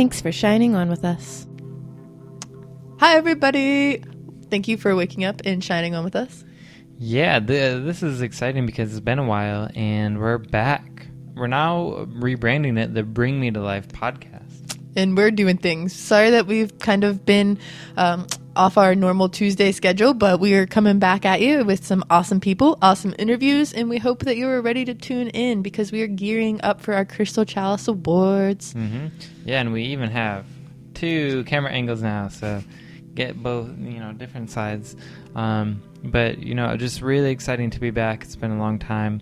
Thanks for shining on with us. Hi, everybody. Thank you for waking up and shining on with us. Yeah, this is exciting because it's been a while and we're back. We're now rebranding it the Bring Me to Life podcast. And we're doing things. Sorry that we've kind of been off our normal Tuesday schedule, but we are coming back at you with some awesome people, awesome interviews, and we hope that you are ready to tune in because we are gearing up for our Crystal Chalice Awards. Mm-hmm. Yeah, and we even have 2 camera angles now, so get both, different sides. But, just really exciting to be back. It's been a long time.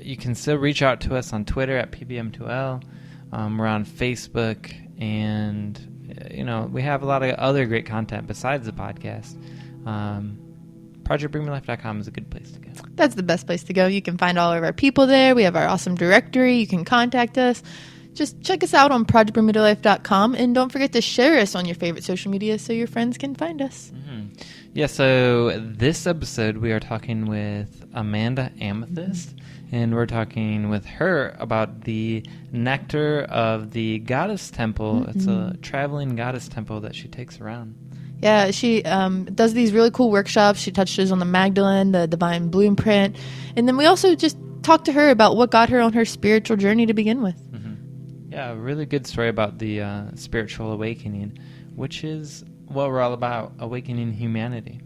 You can still reach out to us on Twitter at PBM2L. We're on Facebook, and, we have a lot of other great content besides the podcast. ProjectBringMeLife.com is a good place to go. That's the best place to go. You can find all of our people there. We have our awesome directory. You can contact us. Just check us out on ProjectBringMeLife.com, and don't forget to share us on your favorite social media so your friends can find us. Mm-hmm. Yeah, so this episode we are talking with Amanda Amethyst, and we're talking with her about the Nectar of the Goddess Temple. Mm-hmm. It's a traveling goddess temple that she takes around. Yeah, she does these really cool workshops. She touches on the Magdalene, the Divine Blueprint, and then we also just talked to her about what got her on her spiritual journey to begin with. Yeah, a really good story about the spiritual awakening, which is what we're all about, awakening humanity.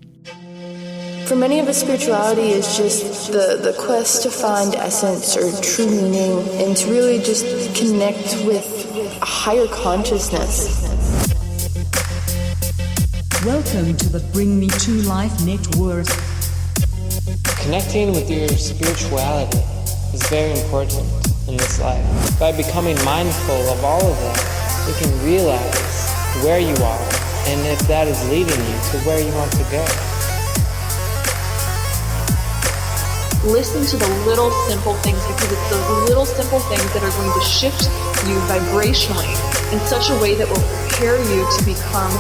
For many of us, spirituality is just the quest to find essence or true meaning and to really just connect with a higher consciousness. Welcome to the Bring Me to Life Network. Connecting with your spirituality is very important in this life. By becoming mindful of all of that, you can realize where you are and if that is leading you to where you want to go. Listen to the little simple things, because it's those little simple things that are going to shift you vibrationally in such a way that will prepare you to become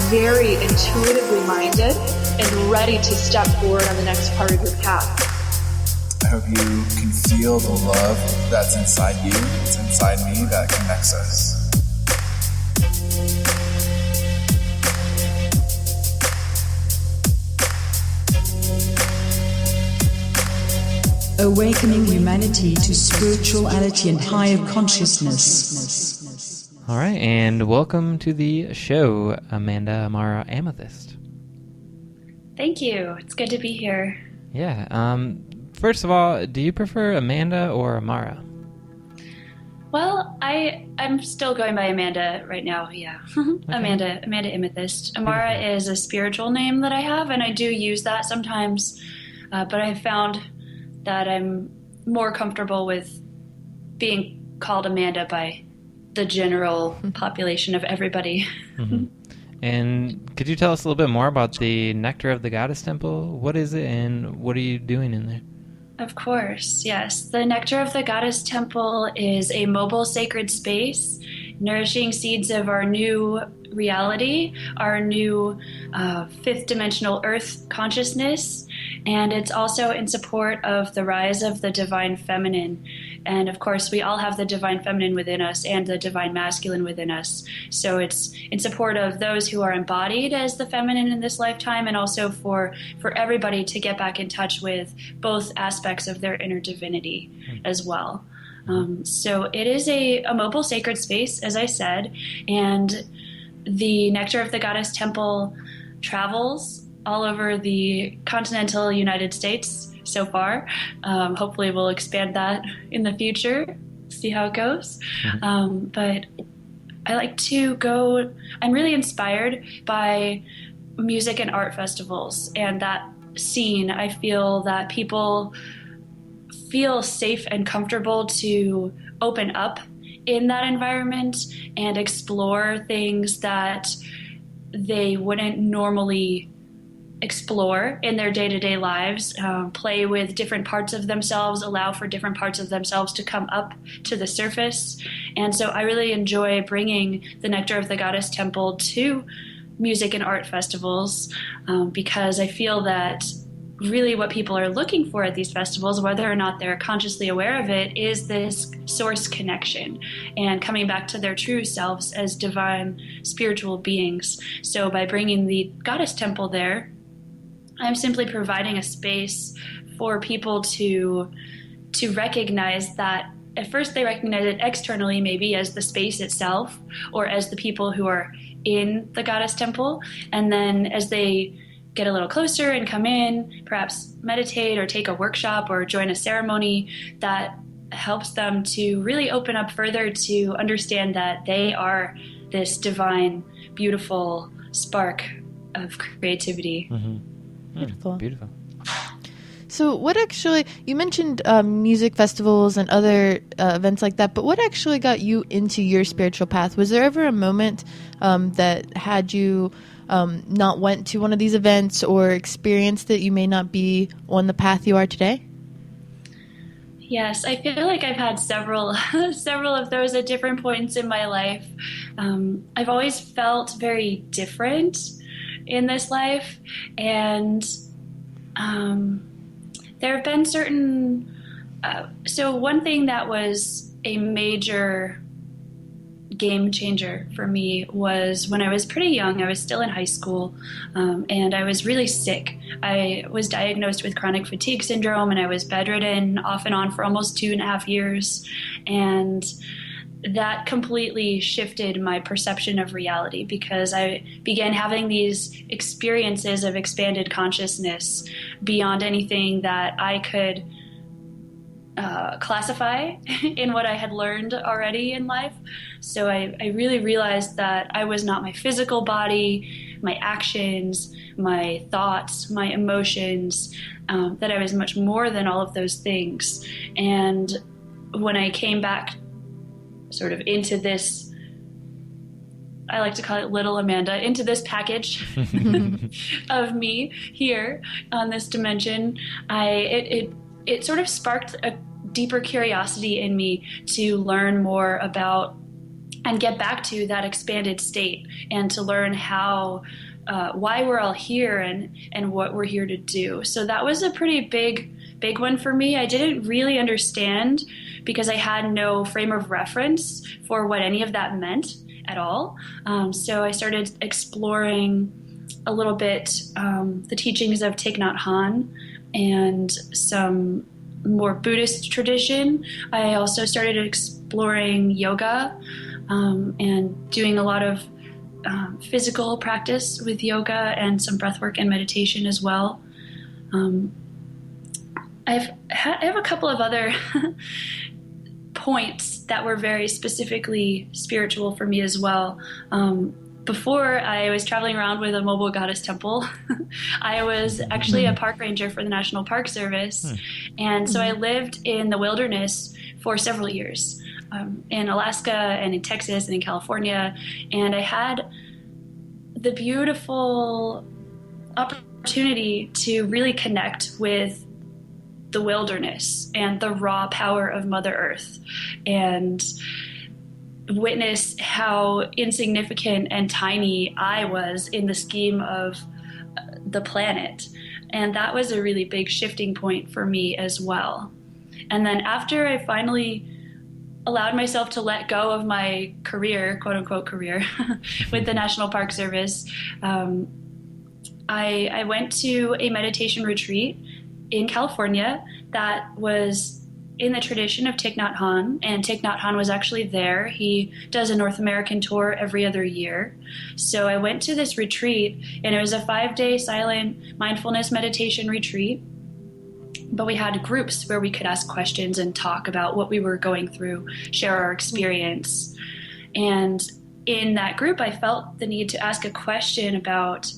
very intuitively minded and ready to step forward on the next part of your path. I hope you can feel the love that's inside you, that's inside me, that connects us. Awakening humanity to spirituality and higher consciousness. All right, and welcome to the show, Amara Amethyst. Thank you. It's good to be here. Yeah. First of all, do you prefer Amanda or Amara? Well, I'm still going by Amanda right now, yeah. Okay. Amanda Amethyst. Amara is a spiritual name that I have, and I do use that sometimes, but I found that I'm more comfortable with being called Amanda by the general population of everybody. Mm-hmm. And could you tell us a little bit more about the Nectar of the Goddess Temple? What is it, and what are you doing in there? Of course, yes. The Nectar of the Goddess Temple is a mobile sacred space, nourishing seeds of our new reality, our new fifth dimensional earth consciousness, and it's also in support of the rise of the divine feminine. And of course, we all have the divine feminine within us and the divine masculine within us. So it's in support of those who are embodied as the feminine in this lifetime, and also for everybody to get back in touch with both aspects of their inner divinity as well. So it is a mobile sacred space, as I said, and the Nectar of the Goddess Temple travels all over the continental United States so far. Hopefully we'll expand that in the future, see how it goes. But I like to go, I'm really inspired by music and art festivals and that scene. I feel that people feel safe and comfortable to open up in that environment and explore things that they wouldn't normally explore in their day-to-day lives, play with different parts of themselves, allow for different parts of themselves to come up to the surface. And so I really enjoy bringing the Nectar of the Goddess Temple to music and art festivals because I feel that really what people are looking for at these festivals, whether or not they're consciously aware of it, is this source connection and coming back to their true selves as divine spiritual beings. So by bringing the goddess temple there, I'm simply providing a space for people to recognize that. At first they recognize it externally, maybe as the space itself or as the people who are in the goddess temple. And then as they get a little closer and come in, perhaps meditate or take a workshop or join a ceremony, that helps them to really open up further to understand that they are this divine, beautiful spark of creativity. Beautiful. Beautiful. So what actually, you mentioned music festivals and other events like that, but what actually got you into your spiritual path? Was there ever a moment that had you not went to one of these events or experienced that you may not be on the path you are today? Yes, I feel like I've had several of those at different points in my life. I've always felt very different in this life, and there have been certain, so one thing that was a major game changer for me was when I was pretty young. I was still in high school, and I was really sick. I was diagnosed with chronic fatigue syndrome, and I was bedridden off and on for almost 2.5 years. And that completely shifted my perception of reality, because I began having these experiences of expanded consciousness beyond anything that I could classify in what I had learned already in life. So I really realized that I was not my physical body, my actions, my thoughts, my emotions, that I was much more than all of those things. And when I came back sort of into this, I like to call it little Amanda, into this package of me here on this dimension, it sort of sparked a deeper curiosity in me to learn more about and get back to that expanded state, and to learn how, why we're all here and what we're here to do. So that was a pretty big one for me. I didn't really understand, because I had no frame of reference for what any of that meant at all. So I started exploring a little bit the teachings of Thich Nhat Hanh and some more Buddhist tradition. I also started exploring yoga and doing a lot of physical practice with yoga and some breathwork and meditation as well. I have a couple of other points that were very specifically spiritual for me as well. Before, I was traveling around with a mobile goddess temple. I was actually a park ranger for the National Park Service. And so I lived in the wilderness for several years, in Alaska and in Texas and in California. And I had the beautiful opportunity to really connect with the wilderness and the raw power of Mother Earth, and witness how insignificant and tiny I was in the scheme of the planet. And that was a really big shifting point for me as well. And then after I finally allowed myself to let go of my career, quote unquote career, with the National Park Service, I went to a meditation retreat in California that was in the tradition of Thich Nhat Hanh, and Thich Nhat Hanh was actually there. He does a North American tour every other year. So I went to this retreat, and it was a 5-day silent mindfulness meditation retreat. But we had groups where we could ask questions and talk about what we were going through, share our experience. And in that group, I felt the need to ask a question about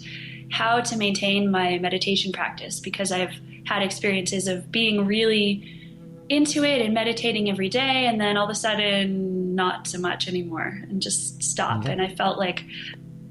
how to maintain my meditation practice, because I've had experiences of being really into it and meditating every day, and then all of a sudden not so much anymore, and just stop. And I felt like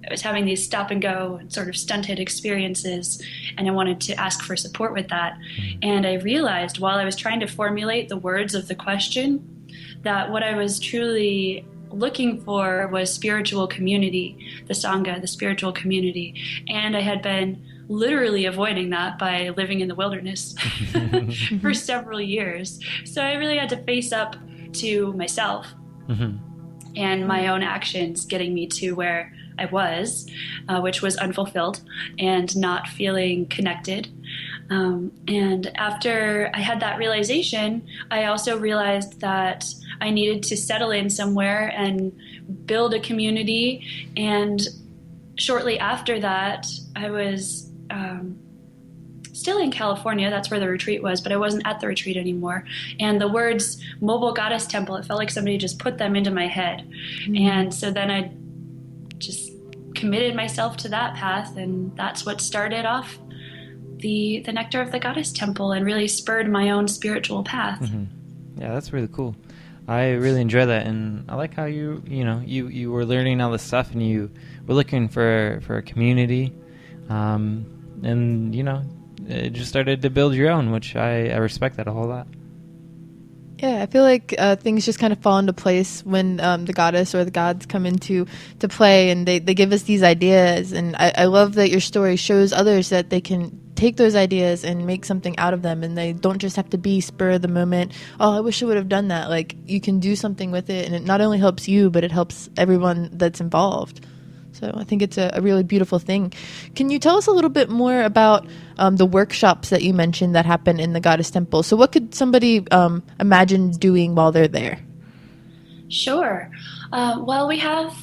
I was having these stop and go and sort of stunted experiences, and I wanted to ask for support with that. And I realized while I was trying to formulate the words of the question that what I was truly looking for was spiritual community, the Sangha, the spiritual community. And I had been literally avoiding that by living in the wilderness for several years. So I really had to face up to myself and my own actions getting me to where I was, which was unfulfilled and not feeling connected. And after I had that realization, I also realized that I needed to settle in somewhere and build a community. And shortly after that, I was still in California. That's where the retreat was, but I wasn't at the retreat anymore. And the words mobile goddess temple, it felt like somebody just put them into my head. And so then I just committed myself to that path, and that's what started off the Nectar of the Goddess Temple and really spurred my own spiritual path. Yeah, that's really cool. I really enjoy that, and I like how you were learning all this stuff, and you were looking for a community, and it just started to build your own, which I respect that a whole lot. Yeah, I feel like things just kind of fall into place when the goddess or the gods come into play, and they give us these ideas. And I love that your story shows others that they can take those ideas and make something out of them, and they don't just have to be spur of the moment. Oh, I wish I would have done that. Like, you can do something with it, and it not only helps you, but it helps everyone that's involved. So I think it's a really beautiful thing. Can you tell us a little bit more about the workshops that you mentioned that happen in the Goddess Temple? So what could somebody imagine doing while they're there? Sure. Well, we have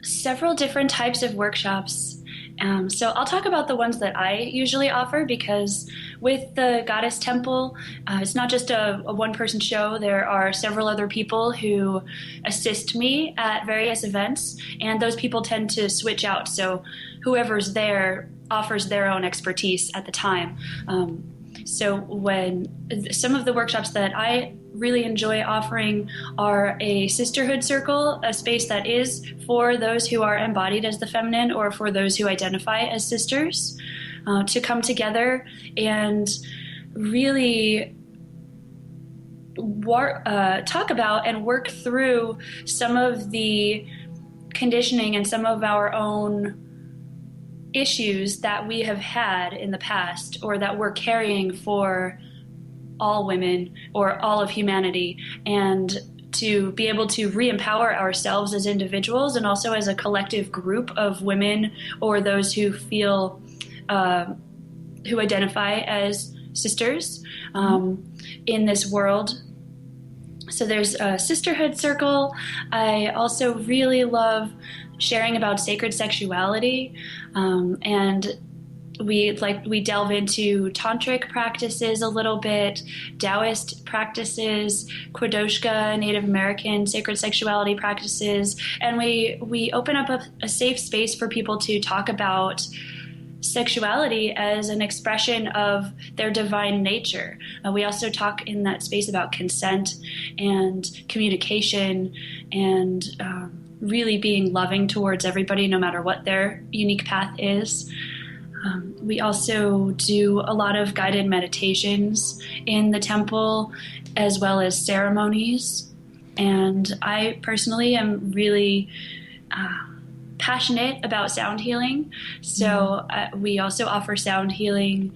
several different types of workshops. So I'll talk about the ones that I usually offer, because with the Goddess Temple, it's not just a one-person show. There are several other people who assist me at various events, and those people tend to switch out. So whoever's there offers their own expertise at the time. So when some of the workshops that I really enjoy offering are a sisterhood circle, a space that is for those who are embodied as the feminine or for those who identify as sisters, to come together and really talk about and work through some of the conditioning and some of our own issues that we have had in the past, or that we're carrying for all women or all of humanity, and to be able to re-empower ourselves as individuals and also as a collective group of women, or those who feel who identify as sisters in this world. So there's a sisterhood circle. I also really love sharing about sacred sexuality, and we delve into tantric practices a little bit, Taoist practices, Kwadoshka, Native American sacred sexuality practices, and we open up a safe space for people to talk about sexuality as an expression of their divine nature. We also talk in that space about consent and communication and really being loving towards everybody, no matter what their unique path is. We also do a lot of guided meditations in the temple, as well as ceremonies. And I personally am really passionate about sound healing. So we also offer sound healing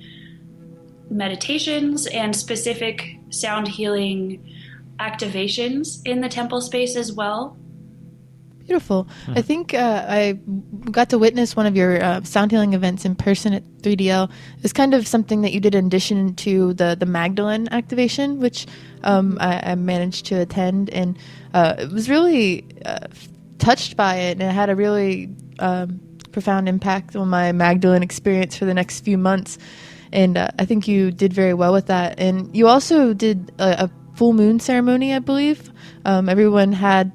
meditations and specific sound healing activations in the temple space as well. Beautiful. I think I got to witness one of your sound healing events in person at 3DL. It was kind of something that you did in addition to the Magdalene activation, which I managed to attend, and it was really touched by it, and it had a really profound impact on my Magdalene experience for the next few months. And I think you did very well with that. And you also did a full moon ceremony, I believe. Everyone had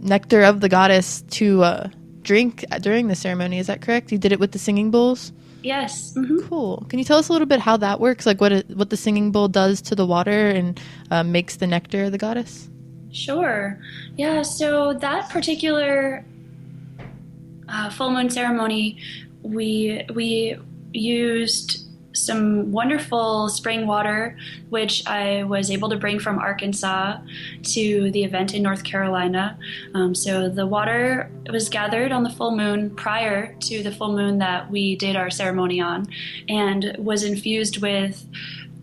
nectar of the goddess to drink during the ceremony. Is that correct? You did it with the singing bowls? Yes. Mm-hmm. Cool. Can you tell us a little bit how that works? Like what the singing bowl does to the water and makes the nectar of the goddess? Sure. Yeah, so that particular full moon ceremony, we used some wonderful spring water, which I was able to bring from Arkansas to the event in North Carolina. So the water was gathered on the full moon prior to the full moon that we did our ceremony on, and was infused with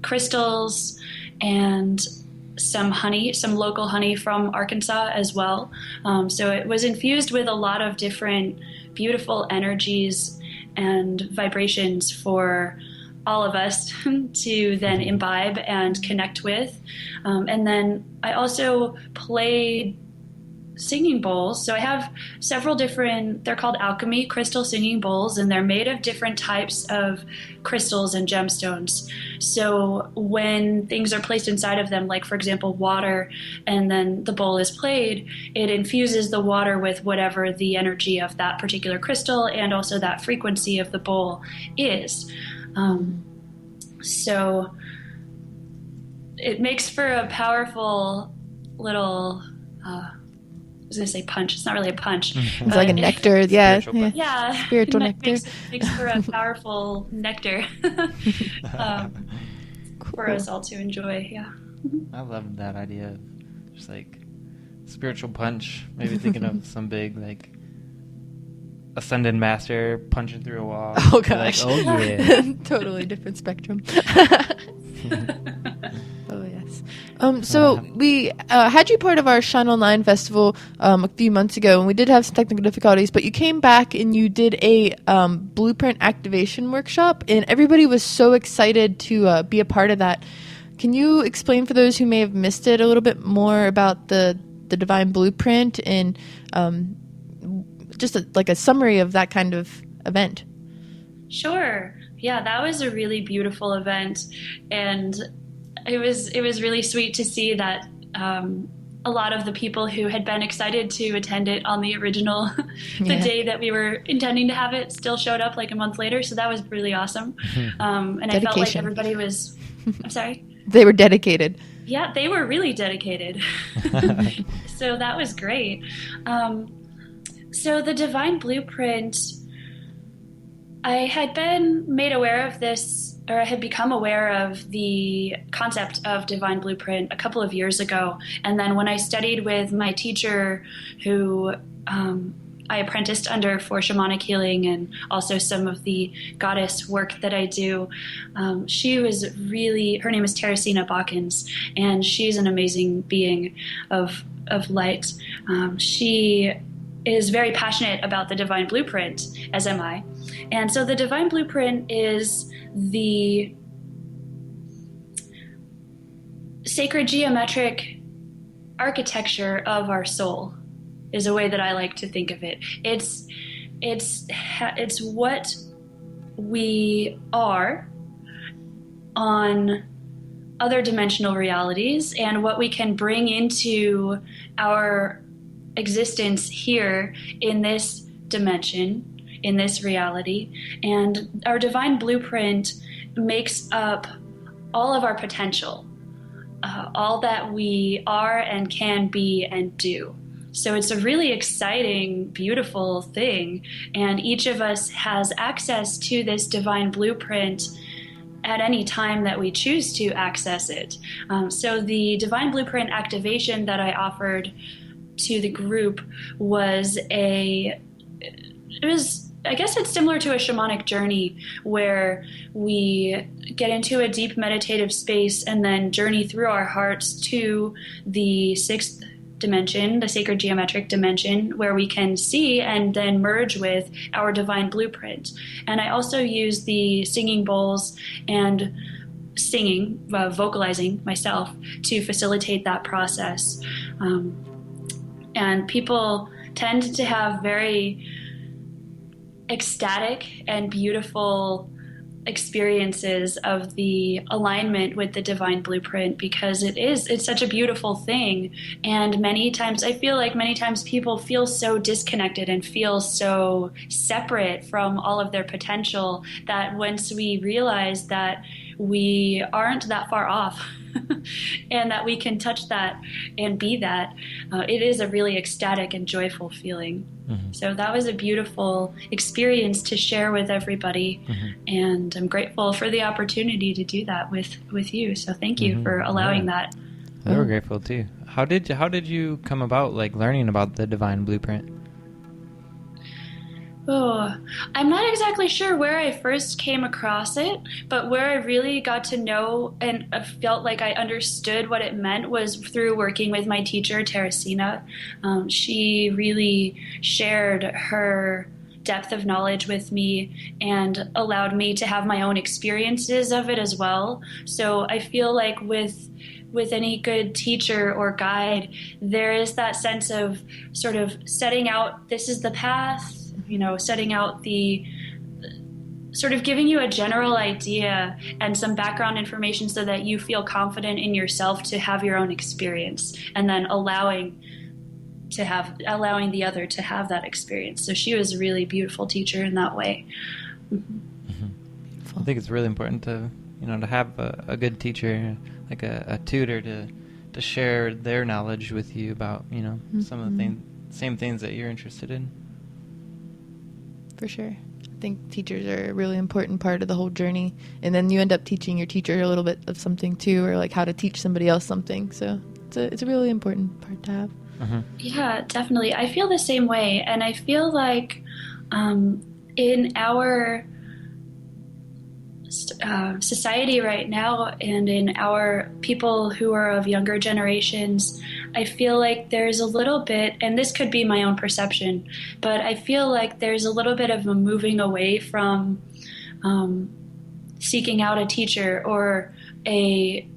crystals and some honey, some local honey from Arkansas as well. So it was infused with a lot of different beautiful energies and vibrations for all of us to then imbibe and connect with. And then I also played singing bowls. So I have several different, they're called alchemy crystal singing bowls, and they're made of different types of crystals and gemstones. So when things are placed inside of them, like for example water, and then the bowl is played, it infuses the water with whatever the energy of that particular crystal and also that frequency of the bowl is. So it makes for a powerful little, I was going to say punch. It's not really a punch. It's like a nectar. Yeah. Yeah. Spiritual nectar. Makes for a powerful nectar for us all to enjoy. Yeah. I love that idea of just like spiritual punch. Maybe thinking of some big like ascended master punching through a wall. Oh gosh. Like, oh yeah. Totally different spectrum. Oh yes. So we had you part of our Shine Online festival a few months ago, and we did have some technical difficulties, but you came back and you did a blueprint activation workshop, and everybody was so excited to be a part of that. Can you explain for those who may have missed it a little bit more about the divine blueprint and just like a summary of that kind of event? Sure. Yeah, that was a really beautiful event, and it was really sweet to see that a lot of the people who had been excited to attend it on the original, the day that we were intending to have it, still showed up like a month later. So that was really awesome. And I felt like everybody was, I'm sorry? They were dedicated. Yeah, they were really dedicated. So that was great. So the Divine Blueprint, I had been made aware of this, or I had become aware of the concept of Divine Blueprint a couple of years ago. And then when I studied with my teacher, who I apprenticed under for shamanic healing and also some of the goddess work that I do, she was really, her name is Teresina Balkans, and she's an amazing being of light. She is very passionate about the Divine Blueprint, as am I. And so the Divine Blueprint is the sacred geometric architecture of our soul, is a way that I like to think of it. It's what we are on other dimensional realities and what we can bring into our existence here in this dimension, in this reality. And our Divine Blueprint makes up all of our potential, all that we are and can be and do. So it's a really exciting, beautiful thing. And each of us has access to this Divine Blueprint at any time that we choose to access it. So the Divine Blueprint activation that I offered to the group was I guess it's similar to a shamanic journey where we get into a deep meditative space and then journey through our hearts to the sixth dimension, the sacred geometric dimension, where we can see and then merge with our Divine Blueprint. And I also use the singing bowls and singing, vocalizing myself to facilitate that process. And people tend to have very ecstatic and beautiful experiences of the alignment with the Divine Blueprint, because it's such a beautiful thing. And many times people feel so disconnected and feel so separate from all of their potential, that once we realize that we aren't that far off and that we can touch that and be that, it is a really ecstatic and joyful feeling. So that was a beautiful experience to share with everybody, and I'm grateful for the opportunity to do that with you. So thank you for allowing that. They were grateful too. How did you come about like learning about the Divine Blueprint? Oh, I'm not exactly sure where I first came across it, but where I really got to know and felt like I understood what it meant was through working with my teacher, Teresina. She really shared her depth of knowledge with me and allowed me to have my own experiences of it as well. So I feel like with any good teacher or guide, there is that sense of sort of setting out, this is the path, setting out the sort of giving you a general idea and some background information so that you feel confident in yourself to have your own experience, and then allowing the other to have that experience. So she was a really beautiful teacher in that way. I think it's really important to have a good teacher, like a tutor to share their knowledge with you about some of the same things that you're interested in. For sure. I think teachers are a really important part of the whole journey. And then you end up teaching your teacher a little bit of something too, or like how to teach somebody else something. So it's a really important part to have. Yeah, definitely. I feel the same way. And I feel like in our society right now, and in our people who are of younger generations, I feel like there's a little bit, and this could be my own perception, but I feel like there's a little bit of a moving away from seeking out a teacher or a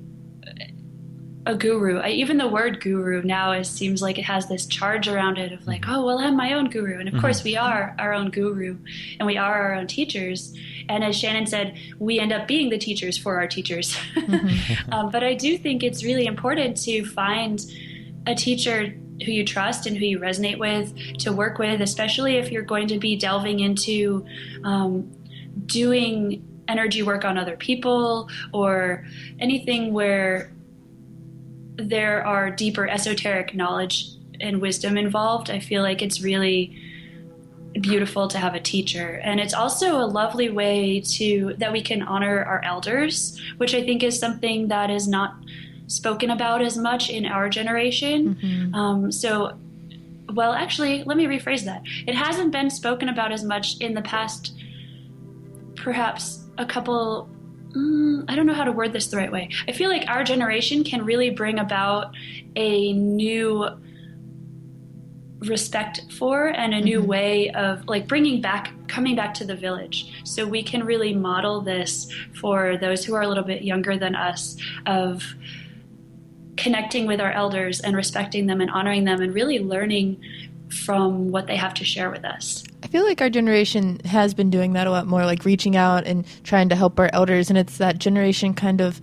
guru. Even the word guru now seems like it has this charge around it of like, oh, well, I'm my own guru. And of course we are our own guru and we are our own teachers. And as Shannon said, we end up being the teachers for our teachers. But I do think it's really important to find a teacher who you trust and who you resonate with, to work with, especially if you're going to be delving into doing energy work on other people or anything where there are deeper esoteric knowledge and wisdom involved. I feel like it's really beautiful to have a teacher. And it's also a lovely way that we can honor our elders, which I think is something that is not spoken about as much in our generation. Actually, let me rephrase that. It hasn't been spoken about as much in the past, perhaps a couple, I don't know how to word this the right way. I feel like our generation can really bring about a new respect for and a new way of like coming back to the village. So we can really model this for those who are a little bit younger than us, of connecting with our elders and respecting them and honoring them and really learning from what they have to share with us. I feel like our generation has been doing that a lot more, like reaching out and trying to help our elders. And it's that generation kind of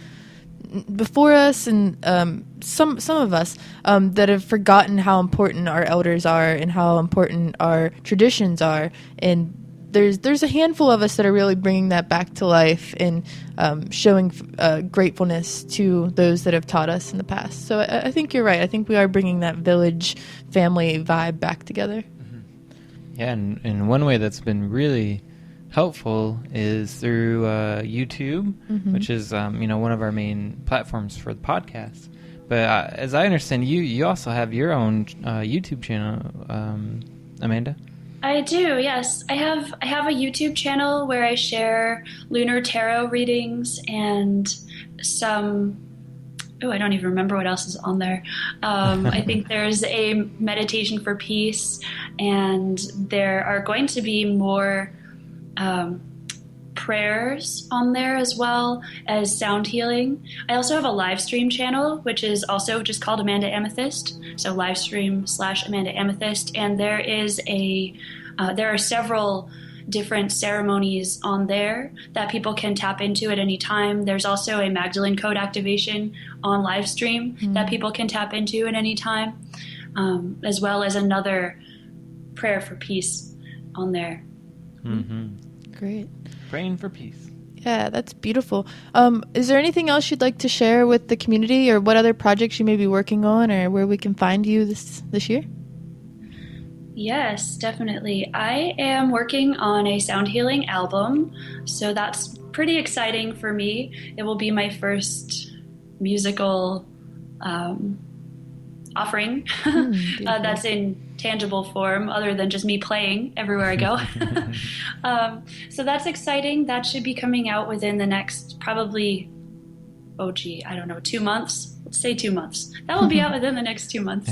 before us and some of us that have forgotten how important our elders are and how important our traditions are. And there's a handful of us that are really bringing that back to life and showing gratefulness to those that have taught us in the past. So I think you're right. I think we are bringing that village family vibe back together. Yeah, and one way that's been really helpful is through YouTube, which is one of our main platforms for the podcast. But as I understand, you also have your own YouTube channel, Amanda. I do, yes. I have a YouTube channel where I share lunar tarot readings and some. Oh, I don't even remember what else is on there. I think there's a meditation for peace, and there are going to be more prayers on there as well as sound healing. I also have a live stream channel, which is also just called Amanda Amethyst. So live stream / Amanda Amethyst. And there is there are several different ceremonies on there that people can tap into at any time. There's also a Magdalene code activation on live stream that people can tap into at any time, as well as another prayer for peace on there. Great. Praying for peace. Yeah, that's beautiful. Is there anything else you'd like to share with the community, or what other projects you may be working on, or where we can find you this year? Yes, definitely. I am working on a sound healing album, so that's pretty exciting for me. It will be my first musical offering that's in tangible form, other than just me playing everywhere I go. So that's exciting. That should be coming out within the next probably, I don't know, 2 months. Let's say 2 months. That will be out within the next 2 months.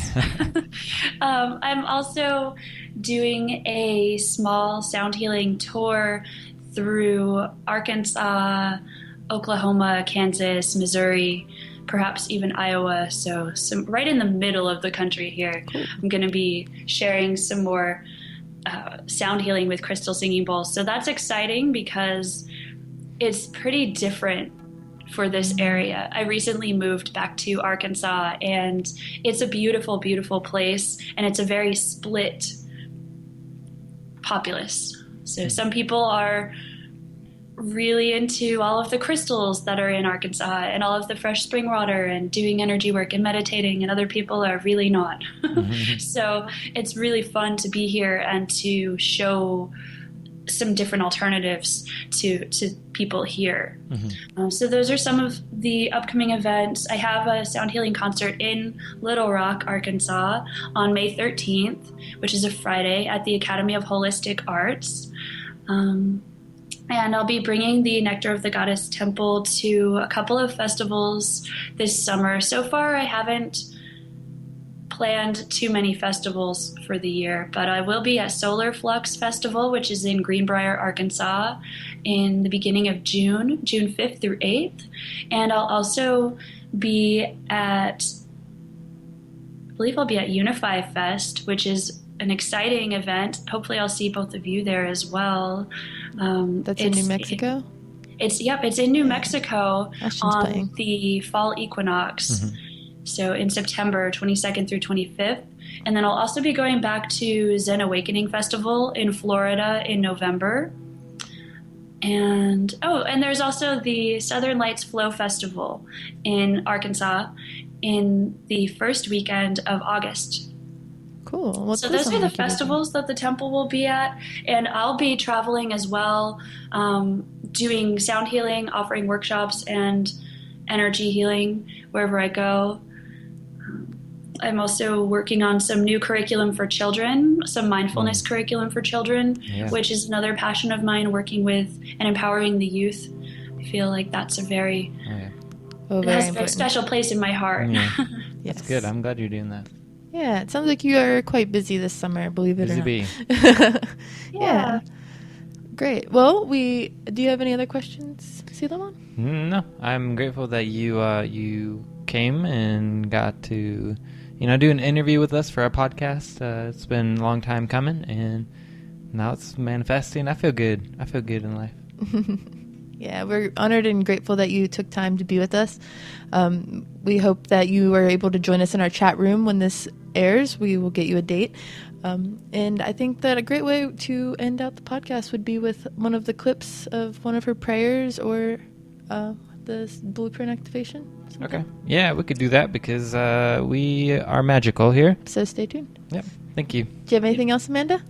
I'm also doing a small sound healing tour through Arkansas, Oklahoma, Kansas, Missouri, perhaps even Iowa. So some right in the middle of the country here. Cool. I'm going to be sharing some more sound healing with crystal singing bowls. So that's exciting because it's pretty different for this area. I recently moved back to Arkansas, and it's a beautiful, beautiful place, and it's a very split populace. So some people are really into all of the crystals that are in Arkansas and all of the fresh spring water and doing energy work and meditating, and other people are really not. So it's really fun to be here and to show some different alternatives to people here. So those are some of the upcoming events. I have a sound healing concert in Little Rock, Arkansas on May 13th, which is a Friday, at the Academy of Holistic Arts. And I'll be bringing the Nectar of the Goddess Temple to a couple of festivals this summer. So far, I haven't planned too many festivals for the year, but I will be at Solar Flux Festival, which is in Greenbrier, Arkansas, in the beginning of June 5th through 8th. And I'll also be at, I believe I'll be at Unify Fest, which is an exciting event. Hopefully I'll see both of you there as well. That's in New Mexico? It's in New Mexico on the fall equinox. So in September 22nd through 25th. And then I'll also be going back to Zen Awakening Festival in Florida in November. And there's also the Southern Lights Flow Festival in Arkansas in the first weekend of August. Cool. Well, so those are the festivals that the temple will be at. And I'll be traveling as well, doing sound healing, offering workshops and energy healing wherever I go. I'm also working on some new curriculum for children, some mindfulness curriculum for children, which is another passion of mine, working with and empowering the youth. I feel like that's a very, it has a very special place in my heart. That's good. I'm glad you're doing that. Yeah, it sounds like you are quite busy this summer, believe it or not. Busy bee. Yeah. Great. Well, do you have any other questions, Silamon? No, I'm grateful that you came and got to, do an interview with us for our podcast. It's been a long time coming, and now it's manifesting. I feel good. I feel good in life. Yeah, we're honored and grateful that you took time to be with us. We hope that you are able to join us in our chat room when this airs. We will get you a date. And I think that a great way to end out the podcast would be with one of the clips of one of her prayers or the blueprint activation. Okay. Yeah, we could do that because we are magical here. So stay tuned. Yep. Thank you. Do you have anything else, Amanda?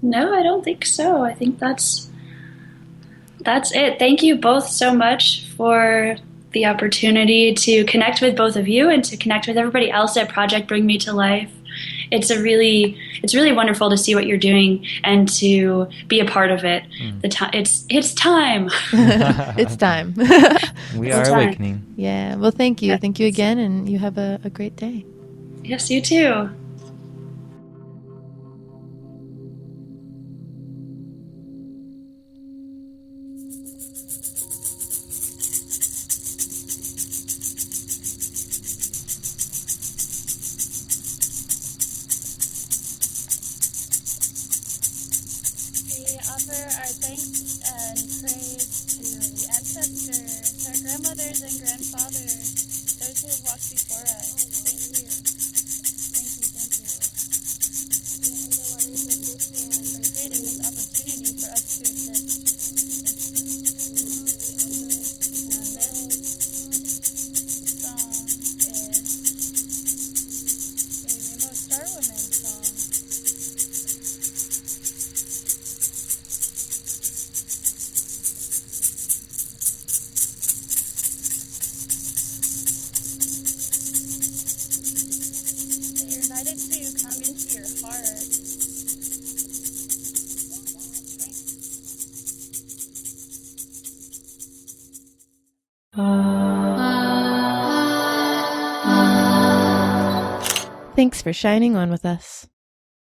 No, I don't think so. I think that's it. Thank you both so much for the opportunity to connect with both of you and to connect with everybody else at Project Bring Me to Life. It's really wonderful to see what you're doing and to be a part of it. It's time. It's time. We are awakening. Yeah. Well, thank you. Yes. Thank you again, and you have a great day. Yes, you too. Thanks for shining on with us.